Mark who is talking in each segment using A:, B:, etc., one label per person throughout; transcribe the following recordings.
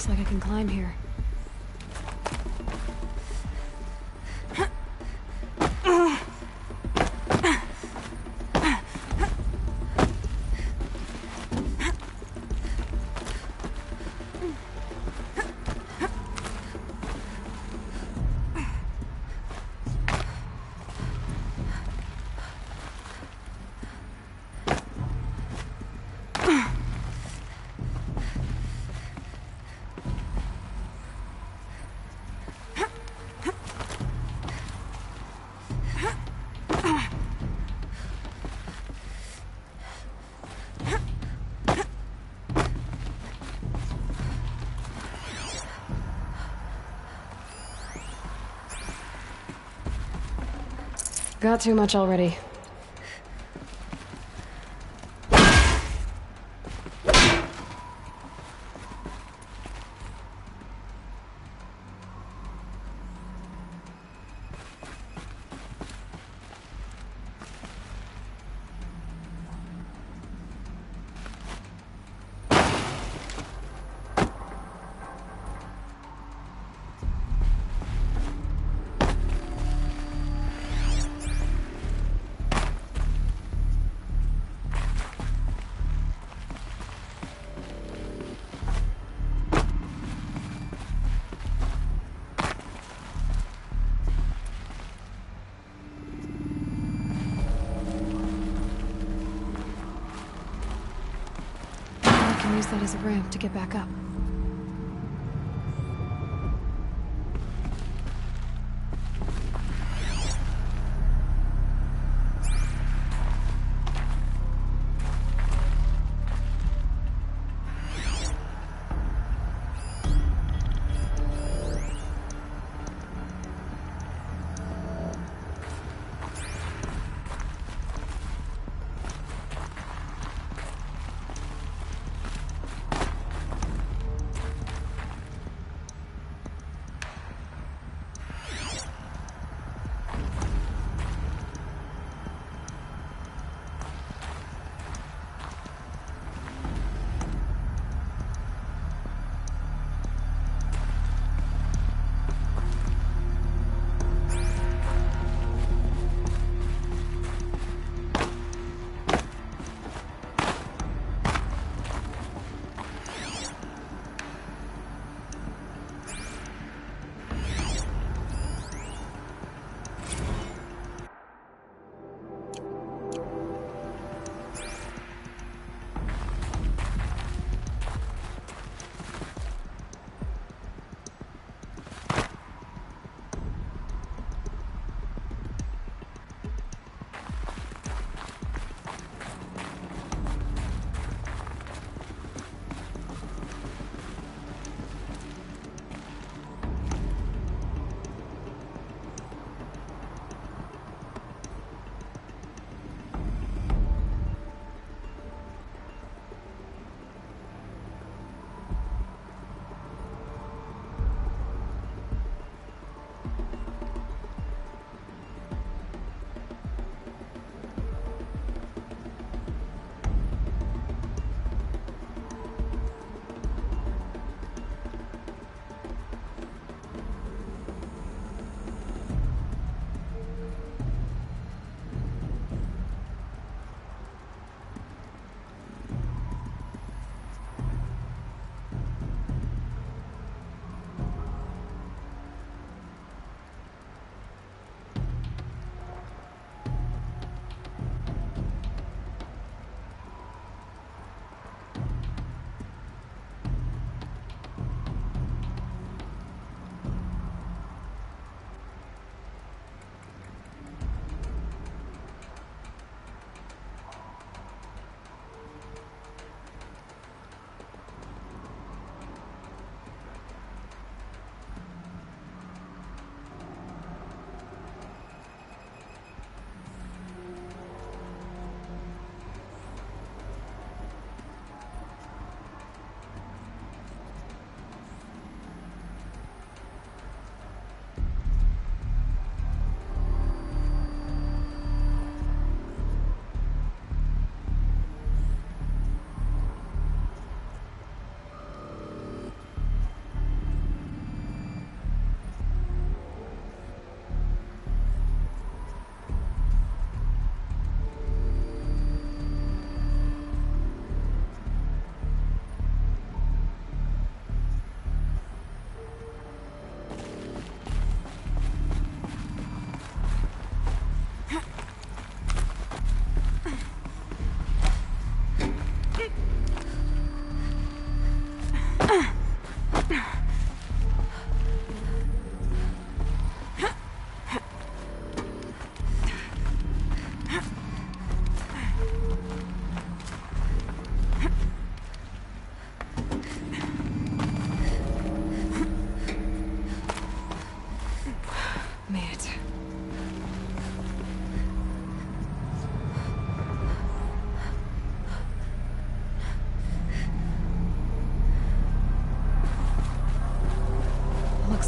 A: Looks like I can climb here. Got too much already. Use that as a ramp to get back up.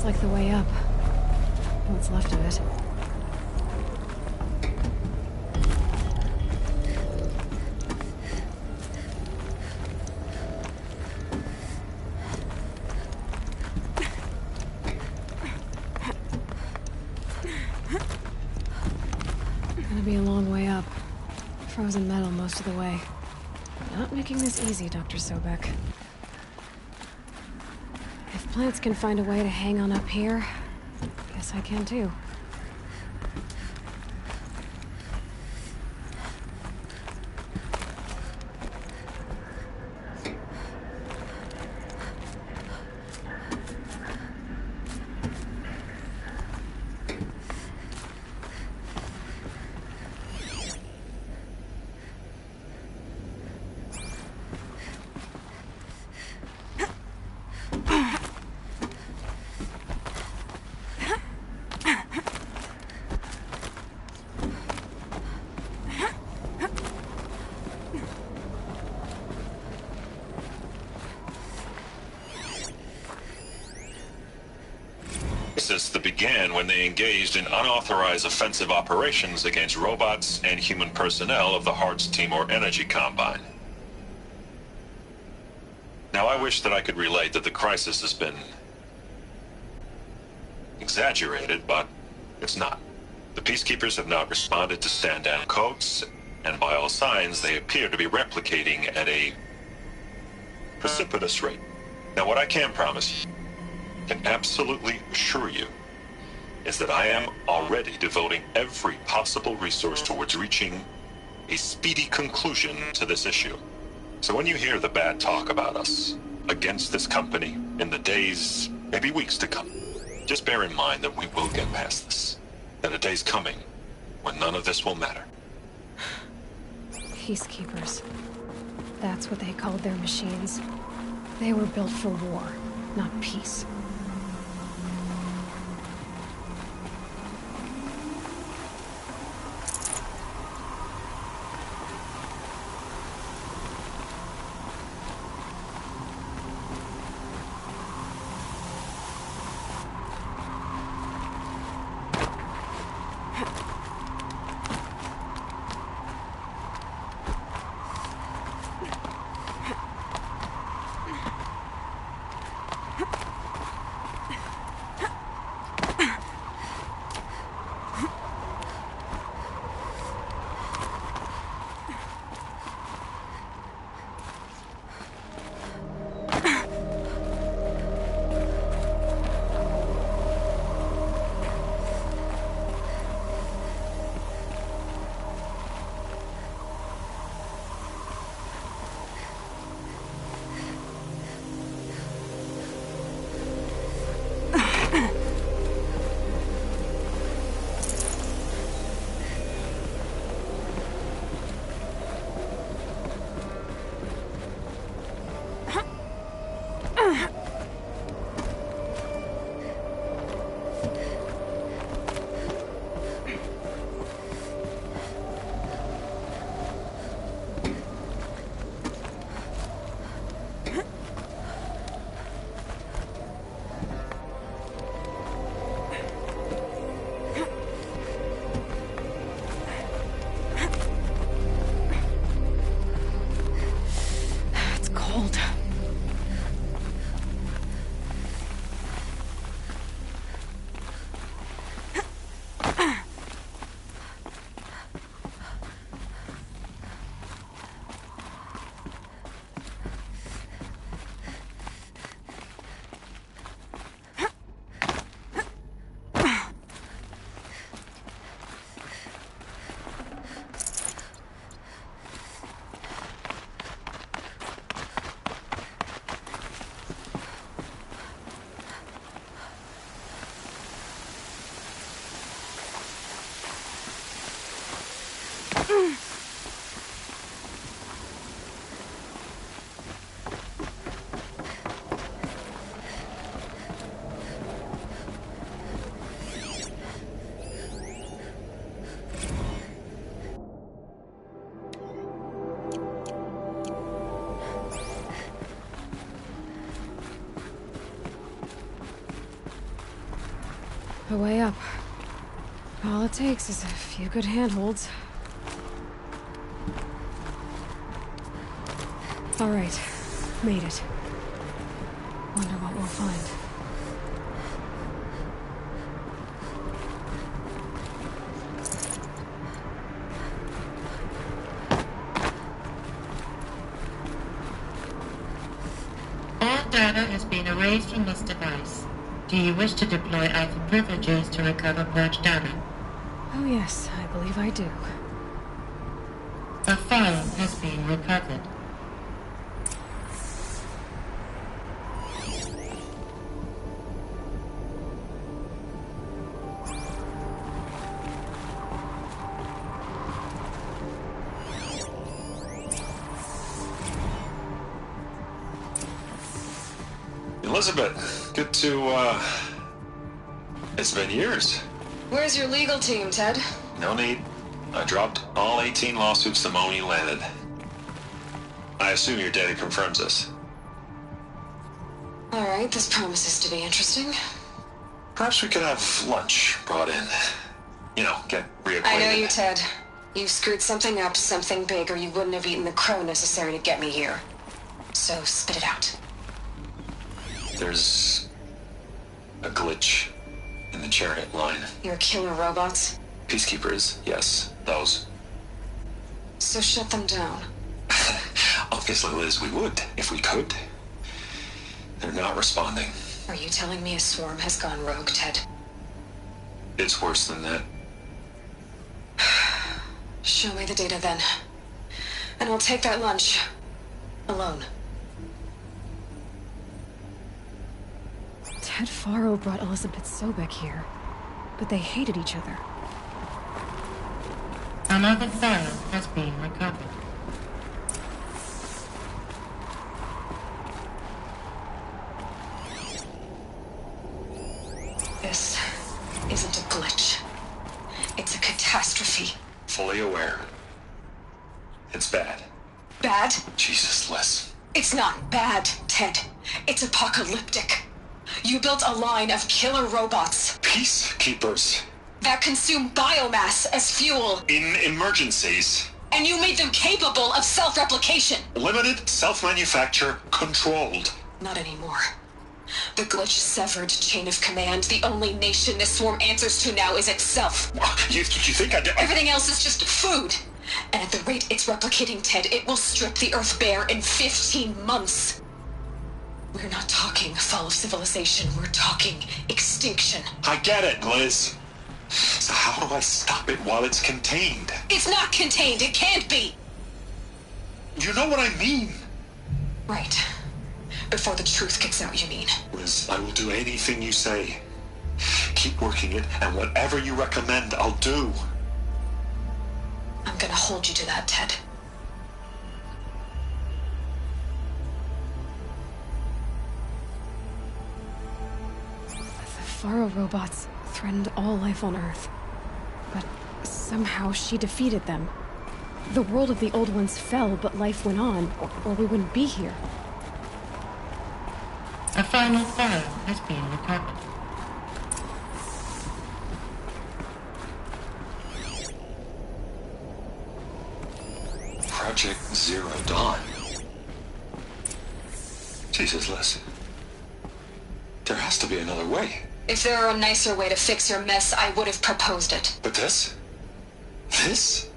A: Looks like the way up. What's left of it. Gonna be a long way up. Frozen metal most of the way. Not making this easy, Dr. Sobek. If plants can find a way to hang on up here, guess I can too.
B: That began when they engaged in unauthorized offensive operations against robots and human personnel of the Hearts Timor Energy Combine. Now, I wish that I could relate that the crisis has been exaggerated, but it's not. The Peacekeepers have not responded to stand-down codes, and by all signs, they appear to be replicating at a precipitous rate. Now, what I can promise you, can absolutely assure you, is that I am already devoting every possible resource towards reaching a speedy conclusion to this issue. So when you hear the bad talk about us against this company in the days, maybe weeks to come, just bear in mind that we will get past this. That a day's coming when none of this will matter.
A: Peacekeepers. That's what they called their machines. They were built for war, not peace. the way up. All it takes is a few good handholds. All right, made it. Wonder what we'll find.
C: All data has been erased from this device. Do you wish to deploy Alpha privileges to recover purged data?
A: Oh yes, I believe I do.
C: A file has been recovered.
B: Elizabeth, good to, it's been years.
A: Where's your legal team, Ted?
B: No need. I dropped all 18 lawsuits the moment you landed. I assume your data confirms this.
A: All right, this promises to be interesting.
B: Perhaps we could have lunch brought in. You know, get reacquainted.
A: I know you, Ted. You screwed something up, something big, or you wouldn't have eaten the crow necessary to get me here. So spit it out.
B: There's a glitch in the chariot line.
A: Your killer robots?
B: Peacekeepers, yes, those.
A: So shut them down.
B: Obviously, Liz, we would, if we could. They're not responding.
A: Are you telling me a swarm has gone rogue, Ted?
B: It's worse than that.
A: Show me the data then. And I'll take that lunch. Alone. Ted Faro brought Elizabeth Sobek here, but they hated each other.
C: Another file has been recovered.
A: This isn't a glitch. It's a catastrophe.
B: Fully aware. It's bad.
A: Bad?
B: Jesus, Liz.
A: It's not bad, Ted. It's apocalyptic. You built a line of killer robots
B: Peacekeepers.
A: that consume biomass as fuel,
B: In emergencies.
A: and you made them capable of self-replication.
B: Limited, self-manufacture, controlled.
A: Not anymore. The glitch severed chain of command. The only nation this swarm answers to now is itself.
B: You think I did?
A: Everything else is just food. And at the rate it's replicating, Ted, it will strip the Earth bare in 15 months. We're not talking fall of civilization. We're talking extinction.
B: I get it, Liz. So how do I stop it while it's contained?
A: It's not contained. It can't be.
B: You know what I mean.
A: Right. Before the truth gets out, you mean?
B: Liz, I will do anything you say. Keep working it, and whatever you recommend, I'll do.
A: I'm gonna hold you to that, Ted. The Faro robots threatened all life on Earth. But somehow she defeated them. The world of the old ones fell, but life went on, or we wouldn't be here.
C: A final file has been recovered.
B: Project Zero Dawn. Jesus, Liz. There has to be another way.
A: If there were a nicer way to fix your mess, I would have proposed it.
B: But this? This?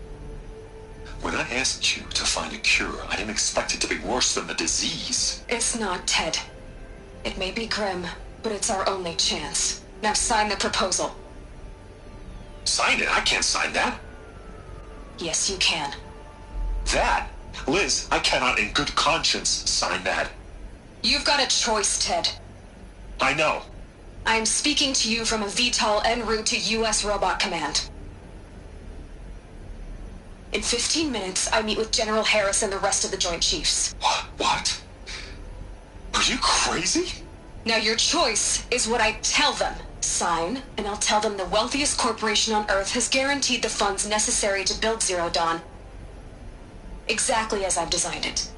B: When I asked you to find a cure, I didn't expect it to be worse than the disease.
A: It's not, Ted. It may be grim, but it's our only chance. Now sign the proposal.
B: Sign it? I can't sign that.
A: Yes, you can.
B: That? Liz, I cannot in good conscience sign that.
A: You've got a choice, Ted.
B: I know.
A: I'm speaking to you from a VTOL en route to U.S. Robot Command. In 15 minutes, I meet with General Harris and the rest of the Joint Chiefs.
B: What? Are you crazy?
A: Now your choice is what I tell them. Sign, and I'll tell them the wealthiest corporation on Earth has guaranteed the funds necessary to build Zero Dawn. Exactly as I've designed it.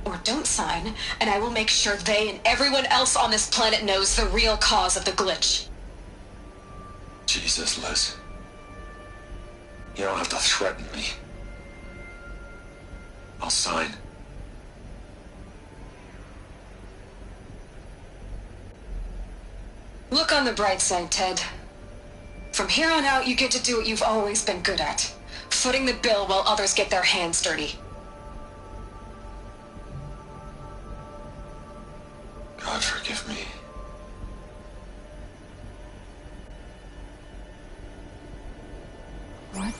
A: Or don't sign, and I will make sure they and everyone else on this planet knows the real cause of the glitch.
D: Jesus, Liz. You don't have to threaten me. I'll sign.
A: Look on the bright side, Ted. From here on out, you get to do what you've always been good at. Footing the bill while others get their hands dirty.
D: God forgive me.
E: What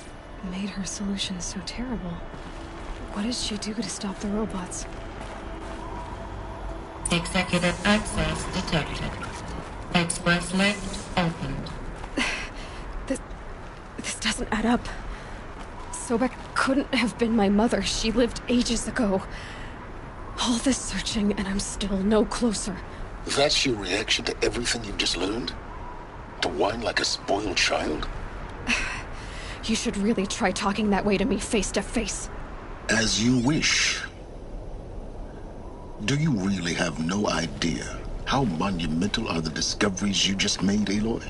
E: made her solution so terrible? What did she do to stop the robots?
C: Executive access detected. Express lift opened.
E: This doesn't add up. Sobek couldn't have been my mother. She lived ages ago. All this searching, and I'm still no closer.
F: That's your reaction to everything you've just learned? To whine like a spoiled child?
E: You should really try talking that way to me face to face.
F: As you wish. Do you really have no idea how monumental are the discoveries you just made, Aloy?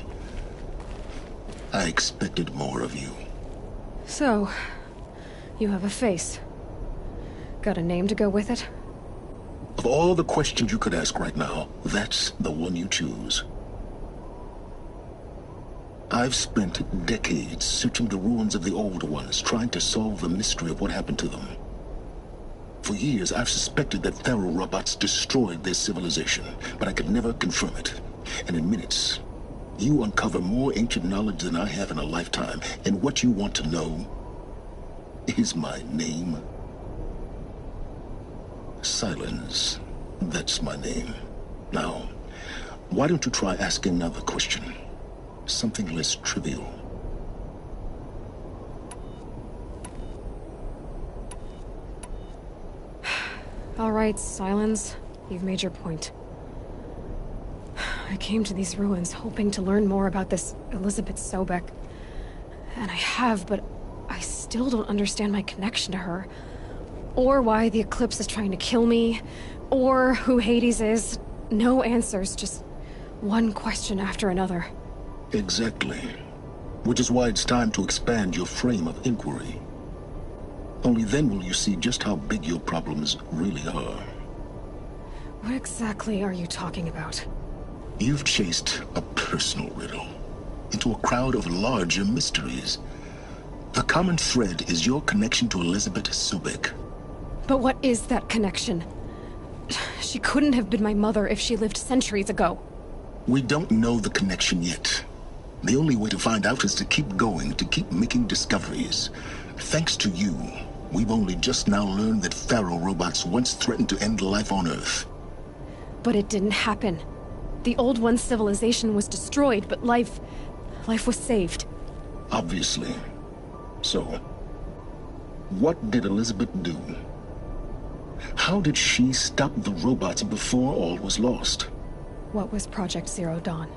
F: I expected more of you.
E: So, you have a face. Got a name to go with it?
F: Of all the questions you could ask right now, that's the one you choose. I've spent decades searching the ruins of the old ones, trying to solve the mystery of what happened to them. For years, I've suspected that Faro robots destroyed their civilization, but I could never confirm it. And in minutes, you uncover more ancient knowledge than I have in a lifetime, and what you want to know is my name. Silence. That's my name. Now, why don't you try asking another question? Something less trivial.
E: All right, Silence. You've made your point. I came to these ruins hoping to learn more about this Elizabeth Sobek. And I have, but I still don't understand my connection to her. Or why the Eclipse is trying to kill me. Or who Hades is. No answers, just one question after another.
F: Exactly. Which is why it's time to expand your frame of inquiry. Only then will you see just how big your problems really are.
E: What exactly are you talking about?
F: You've chased a personal riddle into a crowd of larger mysteries. The common thread is your connection to Elizabeth Sobek.
E: But what is that connection? She couldn't have been my mother if she lived centuries ago.
F: We don't know the connection yet. The only way to find out is to keep going, to keep making discoveries. Thanks to you, we've only just now learned that Faro robots once threatened to end life on Earth.
E: But it didn't happen. The Old One's civilization was destroyed, but life was saved.
F: Obviously. So, what did Elizabeth do? How did she stop the robots before all was lost?
E: What was Project Zero Dawn?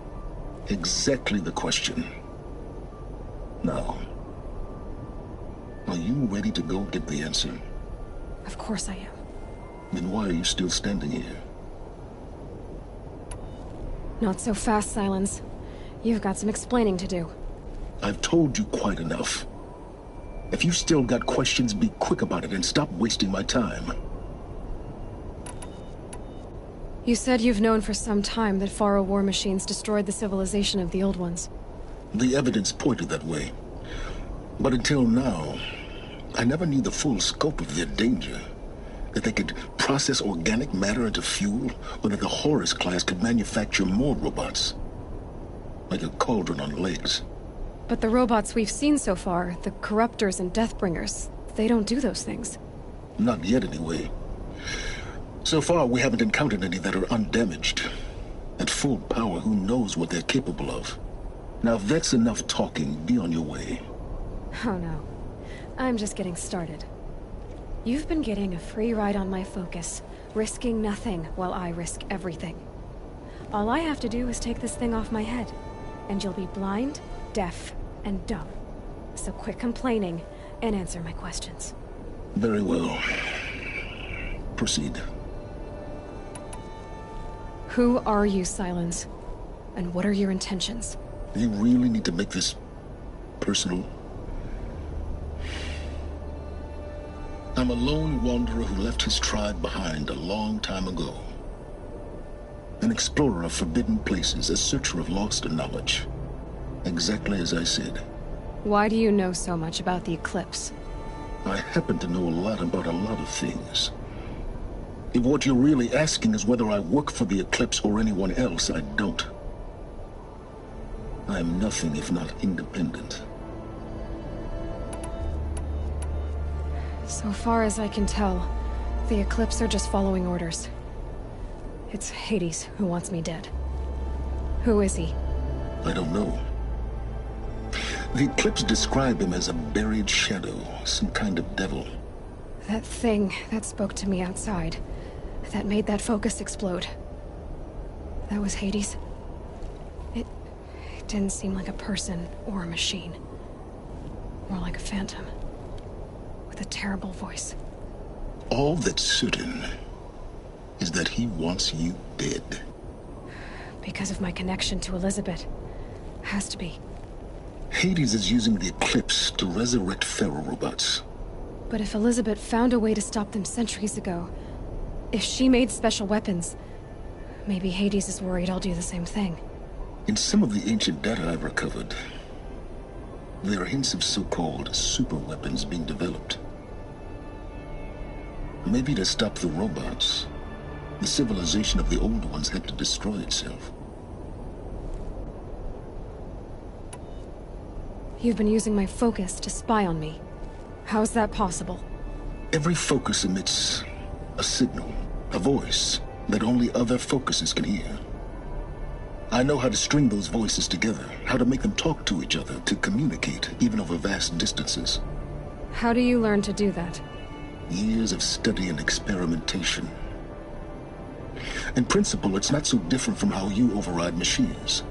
F: Exactly the question. Now, are you ready to go get the answer?
E: Of course I am.
F: Then why are you still standing here?
E: Not so fast, Silence. You've got some explaining to do.
F: I've told you quite enough. If you've still got questions, be quick about it and stop wasting my time.
E: You said you've known for some time that Faro war machines destroyed the civilization of the Old Ones.
F: The evidence pointed that way. But until now, I never knew the full scope of their danger. That they could process organic matter into fuel, or that the Horus class could manufacture more robots. Like a cauldron on legs.
E: But the robots we've seen so far, the Corruptors and Deathbringers, they don't do those things.
F: Not yet, anyway. So far, we haven't encountered any that are undamaged. At full power, who knows what they're capable of? Now, if that's enough talking, be on your way.
E: Oh no. I'm just getting started. You've been getting a free ride on my focus, risking nothing while I risk everything. All I have to do is take this thing off my head, and you'll be blind, deaf, and dumb. So quit complaining and answer my questions.
F: Very well. Proceed.
E: Who are you, Silence? And what are your intentions?
F: You really need to make this personal? I'm a lone wanderer who left his tribe behind a long time ago. An explorer of forbidden places, a searcher of lost knowledge. Exactly as I said.
E: Why do you know so much about the eclipse?
F: I happen to know a lot about a lot of things. If what you're really asking is whether I work for the Eclipse or anyone else, I don't. I am nothing if not independent.
E: So far as I can tell, the Eclipse are just following orders. It's Hades who wants me dead. Who is he?
F: I don't know. The Eclipse describe him as a buried shadow, some kind of devil.
E: That thing that spoke to me outside, that made that focus explode. That was Hades? It didn't seem like a person or a machine. More like a phantom. With a terrible voice.
F: All that's certain is that he wants you dead.
E: Because of my connection to Elizabeth. Has to be.
F: Hades is using the Eclipse to resurrect ferrorobots.
E: But if Elizabeth found a way to stop them centuries ago, if she made special weapons, maybe Hades is worried I'll do the same thing.
F: In some of the ancient data I've recovered, there are hints of so-called super weapons being developed. Maybe to stop the robots, the civilization of the old ones had to destroy itself.
E: You've been using my focus to spy on me. How's that possible?
F: Every focus emits a signal, a voice, that only other focuses can hear. I know how to string those voices together, how to make them talk to each other, to communicate, even over vast distances.
E: How do you learn to do that?
F: Years of study and experimentation. In principle, it's not so different from how you override machines.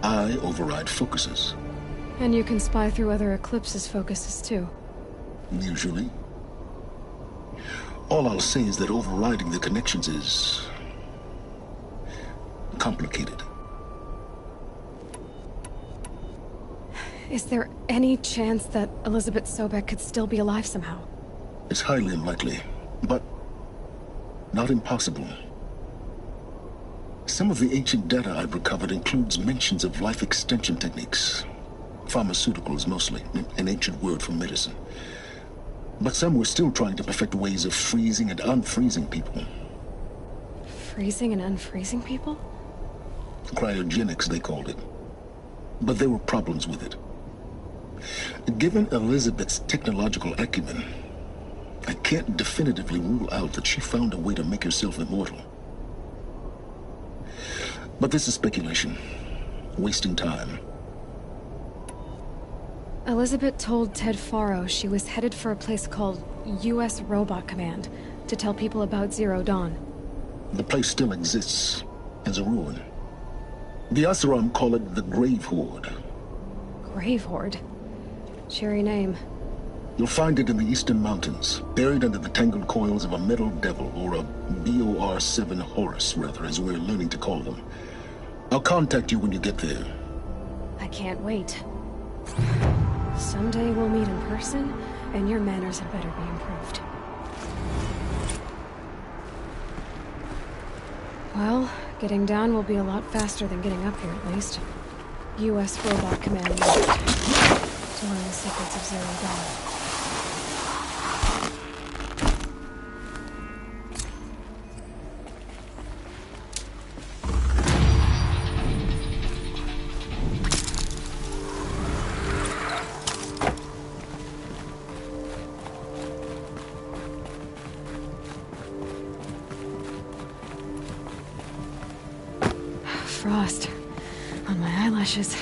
F: I override focuses.
E: And you can spy through other Eclipse's focuses too.
F: Usually. All I'll say is that overriding the connections is complicated.
E: Is there any chance that Elizabeth Sobek could still be alive somehow?
F: It's highly unlikely, but not impossible. Some of the ancient data I've recovered includes mentions of life extension techniques. Pharmaceuticals, mostly, an ancient word for medicine. But some were still trying to perfect ways of freezing and unfreezing people.
E: Freezing and unfreezing people?
F: Cryogenics, they called it. But there were problems with it. Given Elizabeth's technological acumen, I can't definitively rule out that she found a way to make herself immortal. But this is speculation. Wasting time.
E: Elizabeth told Ted Faro she was headed for a place called U.S. Robot Command to tell people about Zero Dawn.
F: The place still exists as a ruin. The Asaram call it the Grave Horde.
E: Grave Horde? Cheery name.
F: You'll find it in the Eastern Mountains, buried under the tangled coils of a metal devil, or a BOR-7 Horus, rather, as we're learning to call them. I'll contact you when you get there.
E: I can't wait. Someday we'll meet in person, and your manners had better be improved. Well, getting down will be a lot faster than getting up here, at least. U.S. Robot Command left to learn the secrets of Zero Dawn. Frost on my eyelashes.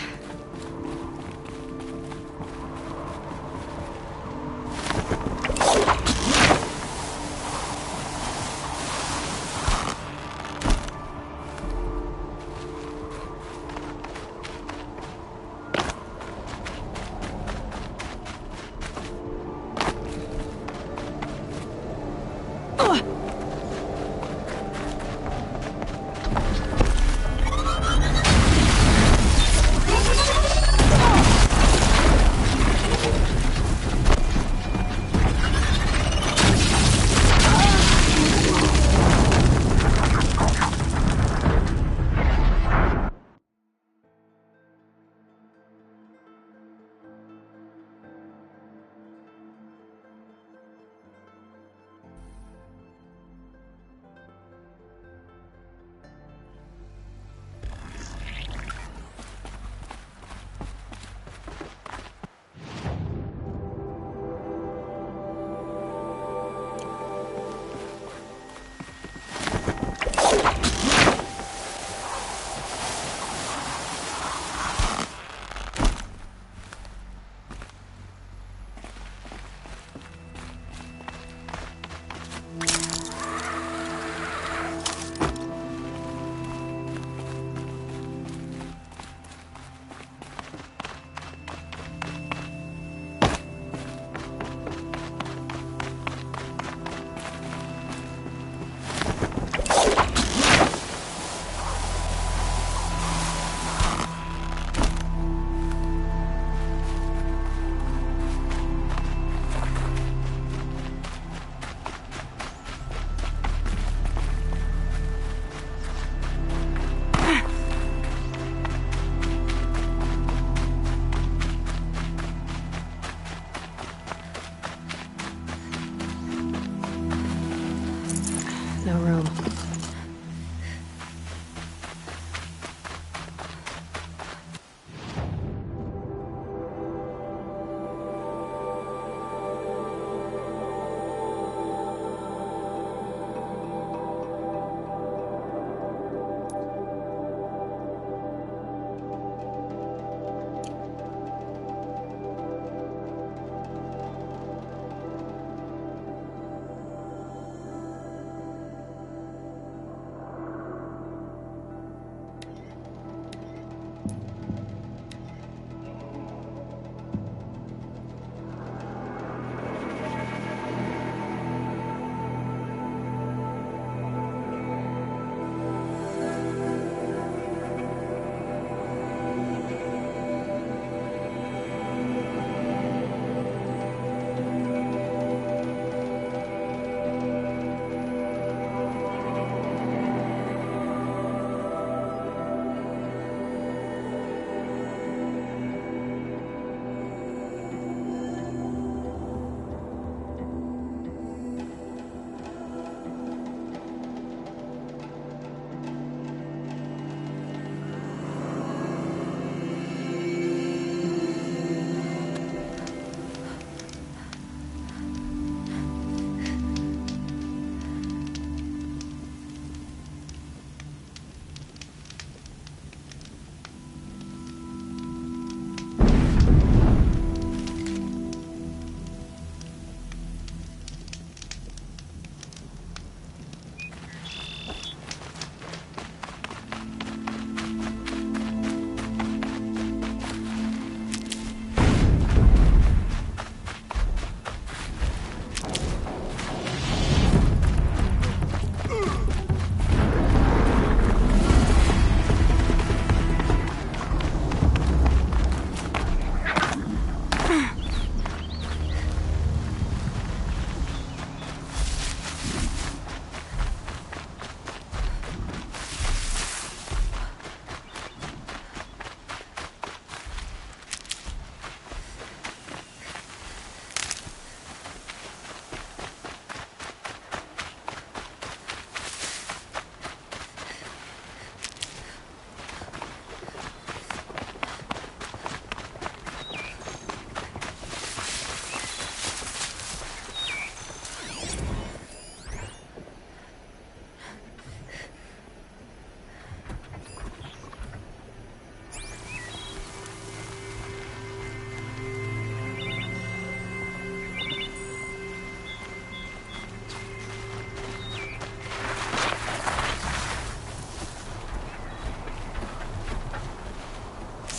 E: No room.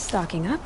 E: Stocking up.